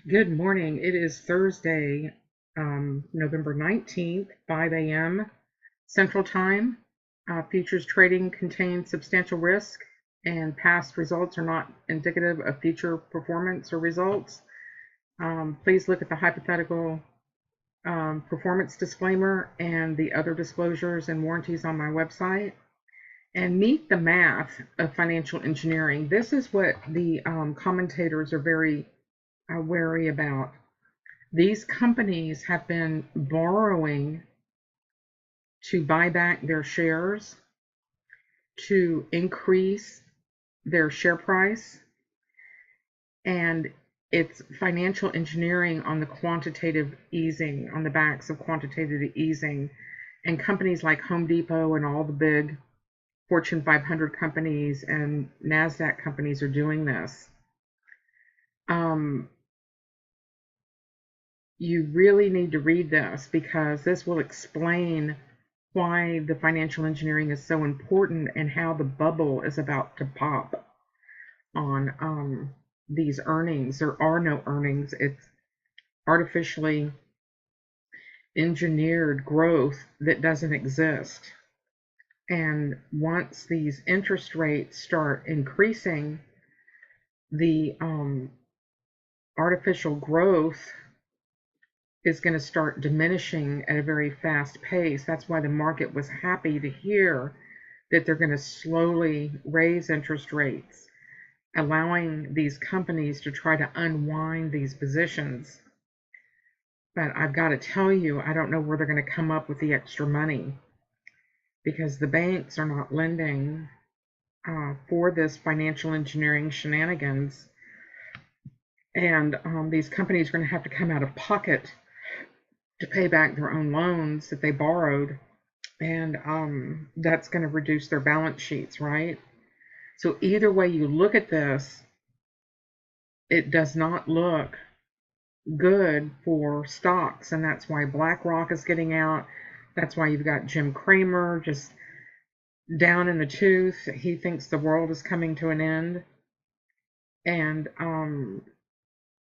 Good morning. It is Thursday, November 19th, 5 a.m. Central Time. Futures trading contains substantial risk, and past results are not indicative of future performance or results. Please look at the hypothetical performance disclaimer and the other disclosures and warranties on my website. And meet the math of financial engineering. This is what the commentators are very wary about. These companies have been borrowing to buy back their shares, to increase their share price, and it's financial engineering on the quantitative easing, on the backs of quantitative easing. And companies like Home Depot and all the big Fortune 500 companies and NASDAQ companies are doing this. You really need to read this because this will explain why the financial engineering is so important and how the bubble is about to pop on these earnings. There are no earnings. It's artificially engineered growth that doesn't exist. And once these interest rates start increasing, the artificial growth is going to start diminishing at a very fast pace. That's why the market was happy to hear that they're going to slowly raise interest rates, allowing these companies to try to unwind these positions. But I've got to tell you, I don't know where they're going to come up with the extra money because the banks are not lending for this financial engineering shenanigans. And these companies are going to have to come out of pocket to pay back their own loans that they borrowed, and that's going to reduce their balance sheets, right? So either way you look at this, it does not look good for stocks, and that's why BlackRock is getting out. That's why you've got Jim Cramer just down in the tooth. He thinks the world is coming to an end, and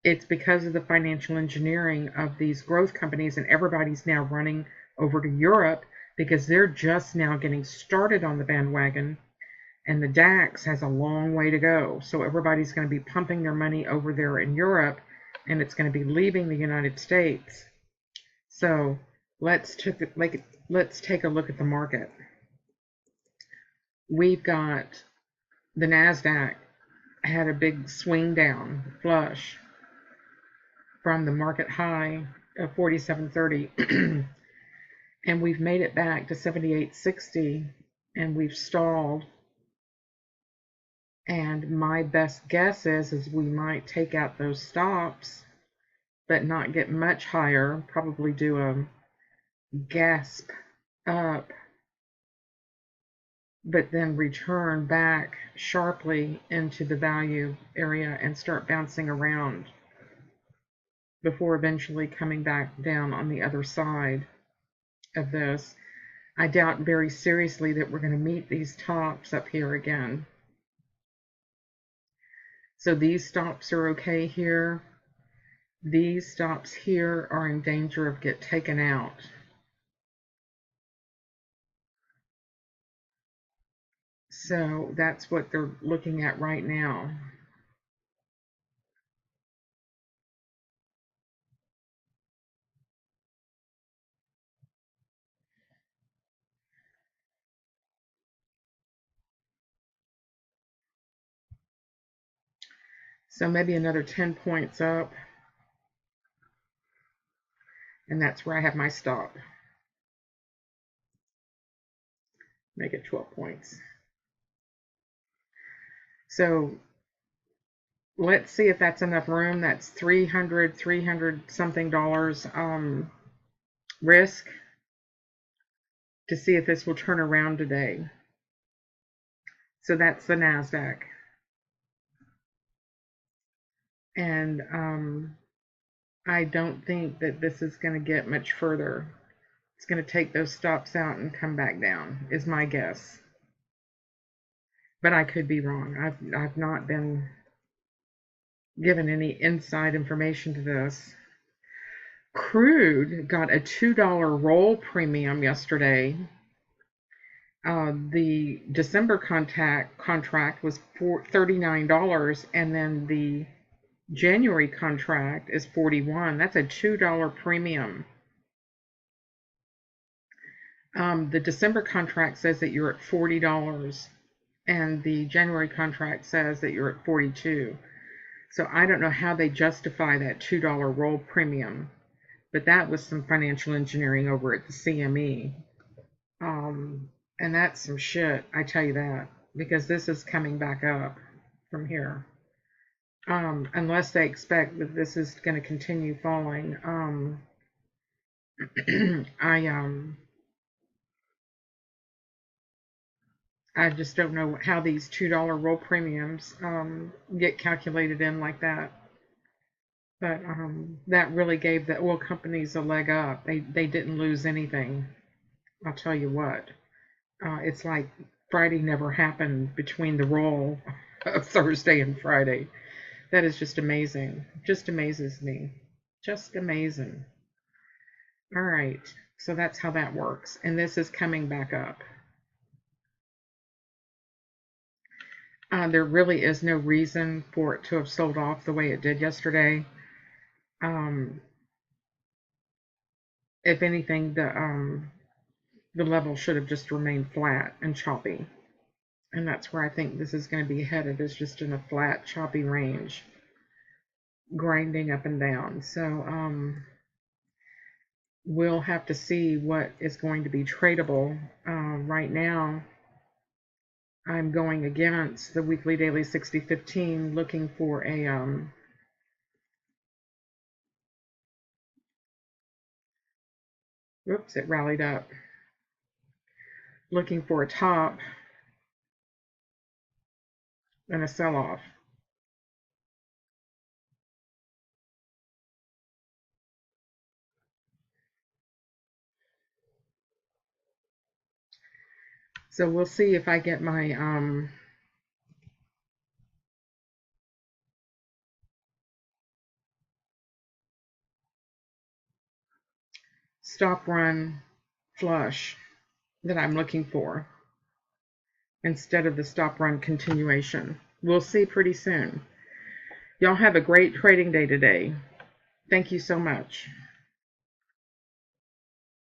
it's because of the financial engineering of these growth companies, and everybody's now running over to Europe because they're just now getting started on the bandwagon, and the DAX has a long way to go. So everybody's going to be pumping their money over there in Europe, and it's going to be leaving the United States. So let's take a look at the market. We've got the NASDAQ had a big swing down, flush, from the market high of 47.30 and we've made it back to 78.60 and we've stalled, and my best guess is we might take out those stops but not get much higher, probably do a gasp up but then return back sharply into the value area and start bouncing around before eventually coming back down on the other side of this. I doubt very seriously that we're going to meet these tops up here again. So these stops are okay here. These stops here are in danger of get taken out. So that's what they're looking at right now. So maybe another 10 points up, and that's where I have my stop. Make it 12 points. So let's see if that's enough room. That's 300 something dollars risk to see if this will turn around today. So that's the NASDAQ. And I don't think that this is going to get much further. It's going to take those stops out and come back down, is my guess. But I could be wrong. I've not been given any inside information to this. Crude got a $2 roll premium yesterday. The December contract was $39, and then the January contract is $41. That's a $2 premium. The December contract says that you're at $40, and the January contract says that you're at $42. So I don't know how they justify that $2 roll premium, but that was some financial engineering over at the CME. And that's some shit, I tell you that, because this is coming back up from here. Unless they expect that this is going to continue falling. I just don't know how these $2 roll premiums get calculated in like that. But that really gave the oil companies a leg up. They didn't lose anything. I'll tell you what. It's like Friday never happened between the roll of Thursday and Friday. That is just amazing. Just amazes me. Just amazing. All right. So that's how that works. And this is coming back up. There really is no reason for it to have sold off the way it did yesterday. If anything, the level should have just remained flat and choppy. And that's where I think this is going to be headed, is just in a flat, choppy range, grinding up and down. So we'll have to see what is going to be tradable. Right now, I'm going against the weekly daily 60-15, looking for a whoops, it rallied up. Looking for a top and a sell-off. So we'll see if I get my stop run flush that I'm looking for instead of the stop run continuation. We'll see pretty soon. Y'all have a great trading day today. Thank you so much.